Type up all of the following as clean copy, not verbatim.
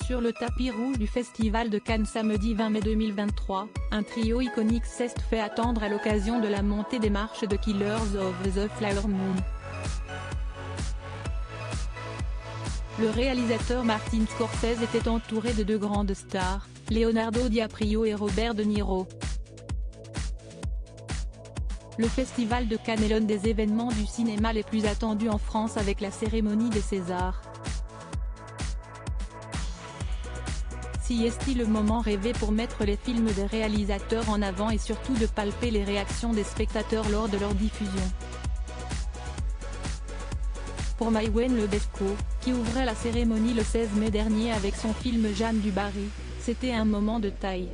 Sur le tapis rouge du Festival de Cannes samedi 20 mai 2023, un trio iconique s'est fait attendre à l'occasion de la montée des marches de Killers of the Flower Moon. Le réalisateur Martin Scorsese était entouré de deux grandes stars, Leonardo DiCaprio et Robert De Niro. Le Festival de Cannes est l'un des événements du cinéma les plus attendus en France avec la cérémonie des Césars. Si est le moment rêvé pour mettre les films des réalisateurs en avant et surtout de palper les réactions des spectateurs lors de leur diffusion. Pour Maïwenn Lebesco, qui ouvrait la cérémonie le 16 mai dernier avec son film Jeanne du Barry, c'était un moment de taille.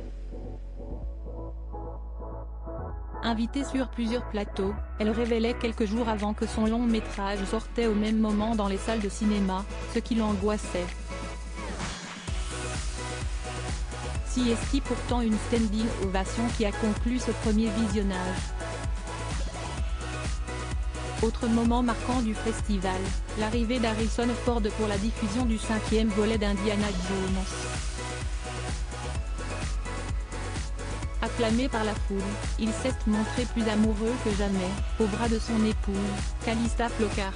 Invitée sur plusieurs plateaux, elle révélait quelques jours avant que son long métrage sortait au même moment dans les salles de cinéma, ce qui l'angoissait. Si est pourtant une standing ovation qui a conclu ce premier visionnage. Autre moment marquant du festival, l'arrivée d'Harrison Ford pour la diffusion du 5e volet d'Indiana Jones. Acclamé par la foule, il s'est montré plus amoureux que jamais, au bras de son épouse, Calista Flockhart.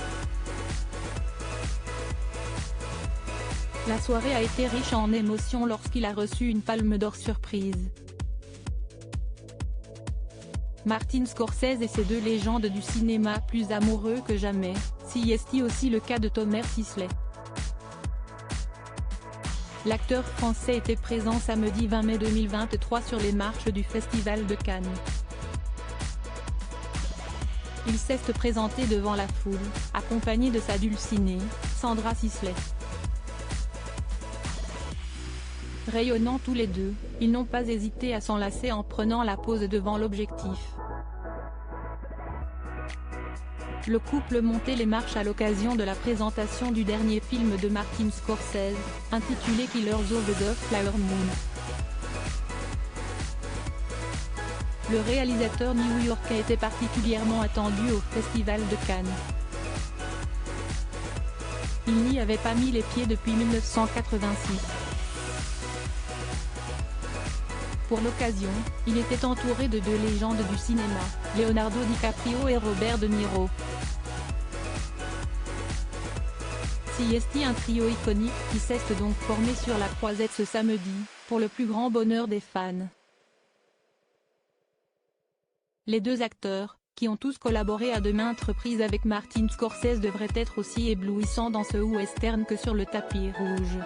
La soirée a été riche en émotions lorsqu'il a reçu une palme d'or surprise. Martin Scorsese et ses deux légendes du cinéma plus amoureux que jamais, si est aussi le cas de Thomas Sisley. L'acteur français était présent samedi 20 mai 2023 sur les marches du Festival de Cannes. Il s'est présenté devant la foule, accompagné de sa dulcinée, Sandra Sisley. Rayonnant tous les deux, ils n'ont pas hésité à s'enlacer en prenant la pose devant l'objectif. Le couple montait les marches à l'occasion de la présentation du dernier film de Martin Scorsese, intitulé Killers of the Flower Moon. Le réalisateur new-yorkais était particulièrement attendu au Festival de Cannes. Il n'y avait pas mis les pieds depuis 1986. Pour l'occasion, il était entouré de deux légendes du cinéma, Leonardo DiCaprio et Robert De Niro. Si est un trio iconique qui s'est donc formé sur la Croisette ce samedi, pour le plus grand bonheur des fans. Les deux acteurs, qui ont tous collaboré à de maintes reprises avec Martin Scorsese devraient être aussi éblouissants dans ce western que sur le tapis rouge.